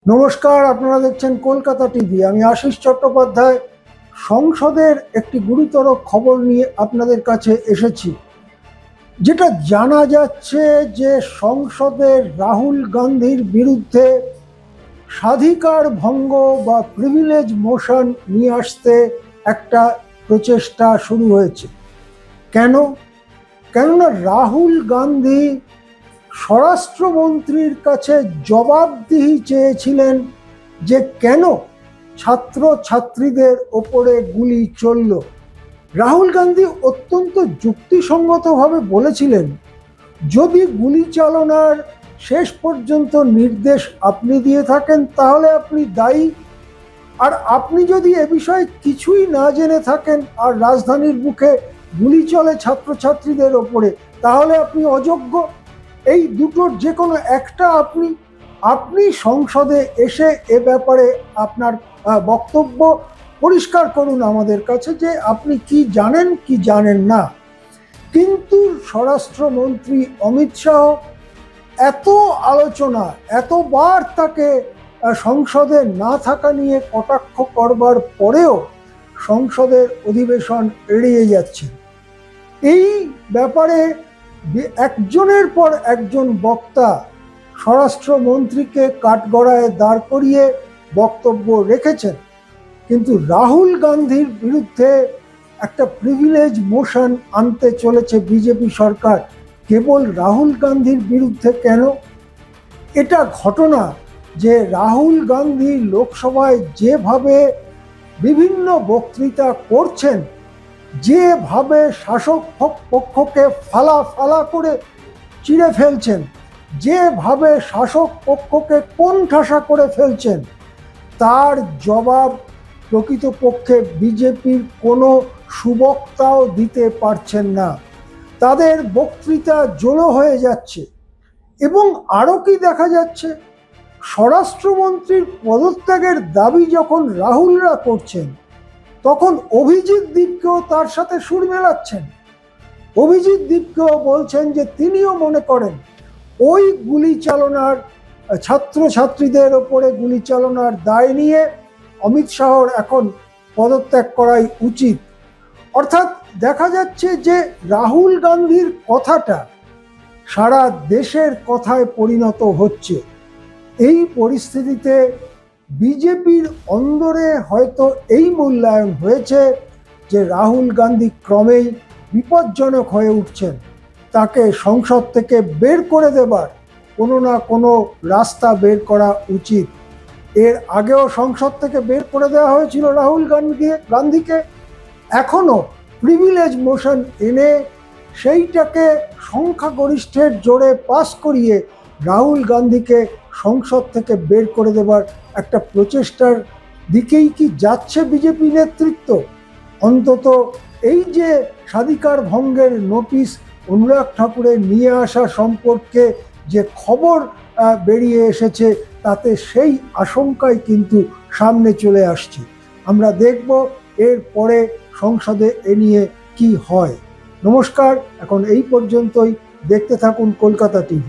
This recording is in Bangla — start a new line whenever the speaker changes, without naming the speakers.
নমস্কার, আপনারা দেখছেন কলকাতা টিভি। আমি আশিস চট্টোপাধ্যায় সংসদের একটি গুরুতর খবর নিয়ে আপনাদের কাছে এসেছি। যেটা জানা যাচ্ছে যে সংসদে রাহুল গান্ধীর বিরুদ্ধে স্বাধিকার ভঙ্গ বা প্রিভিলেজ মোশন নিয়ে আসতে একটা প্রচেষ্টা শুরু হয়েছে। কেননা রাহুল গান্ধী স্বরাষ্ট্রমন্ত্রীর কাছে জবাবদিহি চেয়েছিলেন যে কেন ছাত্রছাত্রীদের ওপরে গুলি চলল। রাহুল গান্ধী অত্যন্ত যুক্তিসঙ্গতভাবে বলেছিলেন, যদি গুলি চালনার শেষ পর্যন্ত নির্দেশ আপনি দিয়ে থাকেন তাহলে আপনি দায়ী, আর আপনি যদি এ বিষয়ে কিছুই না জেনে থাকেন আর রাজধানীর বুকে গুলি চলে ছাত্রছাত্রীদের ওপরে তাহলে আপনি অযোগ্য। এই দুটোর যে কোনো একটা আপনি সংসদে এসে এ ব্যাপারে আপনার বক্তব্য পরিষ্কার করুন আমাদের কাছে যে আপনি কি জানেন কি জানেন না। কিন্তু স্বরাষ্ট্রমন্ত্রী অমিত শাহ এত আলোচনা, এতবার তাকে সংসদে না থাকা নিয়ে কটাক্ষ করবার পরেও সংসদের অধিবেশন এড়িয়ে যাচ্ছেন। এই ব্যাপারে একজনের পর একজন বক্তা স্বরাষ্ট্রমন্ত্রীকে কাঠগড়ায় দাঁড় করিয়ে বক্তব্য রেখেছেন, কিন্তু রাহুল গান্ধীর বিরুদ্ধে একটা প্রিভিলেজ মোশন আনতে চলেছে বিজেপি সরকার। কেবল রাহুল গান্ধীর বিরুদ্ধে কেন? এটা ঘটনা যে রাহুল গান্ধী লোকসভায় যেভাবে বিভিন্ন বক্তৃতা করছেন, যেভাবে শাসক পক্ষকে ফালা ফালা করে চিড়ে ফেলছেন, যেভাবে শাসক পক্ষকে কোণঠাসা করে ফেলছেন, তার জবাব প্রকৃতপক্ষে বিজেপির কোনো সুবক্তাও দিতে পারছেন না। তাদের বক্তৃতা জোলো হয়ে যাচ্ছে। এবং আরও কি দেখা যাচ্ছে, স্বরাষ্ট্রমন্ত্রীর পদত্যাগের দাবি যখন রাহুলরা করছেন তখন অভিজিৎ দীপকেও তার সাথে সুর মেলাচ্ছেন। অভিজিৎ দীপকেও বলছেন যে তিনিও মনে করেন ওই গুলি চালনার, ছাত্রছাত্রীদের ওপরে গুলি চালনার দায় নিয়ে অমিত শাহর এখন পদত্যাগ করাই উচিত। অর্থাৎ দেখা যাচ্ছে যে রাহুল গান্ধীর কথাটা সারা দেশের কথায় পরিণত হচ্ছে। এই পরিস্থিতিতে বিজেপির অন্দরে হয়তো এই মূল্যায়ন হয়েছে যে রাহুল গান্ধী ক্রমেই বিপজ্জনক হয়ে উঠছেন। তাকে সংসদ থেকে বের করে দেবার কোনো না কোনো রাস্তা বের করা উচিত। এর আগেও সংসদ থেকে বের করে দেওয়া হয়েছিল রাহুল গান্ধীকে। এখনও প্রিভিলেজ মোশন এনে সেইটাকে সংখ্যাগরিষ্ঠের জোরে পাস করিয়ে রাহুল গান্ধীকে সংসদ থেকে বের করে দেবার একটা প্রচেষ্টার দিকেই কি যাচ্ছে বিজেপি নেতৃত্ব? অন্তত এই যে স্বাধিকার ভঙ্গের নোটিশ অনুরাগ ঠাকুরের নিয়ে আসা সম্পর্কে যে খবর বেরিয়ে এসেছে তাতে সেই আশঙ্কাই কিন্তু সামনে চলে আসছে। আমরা দেখব এর পরে সংসদে এ নিয়ে কি হয়। নমস্কার, এখন এই পর্যন্তই। দেখতে থাকুন কলকাতা টিভি।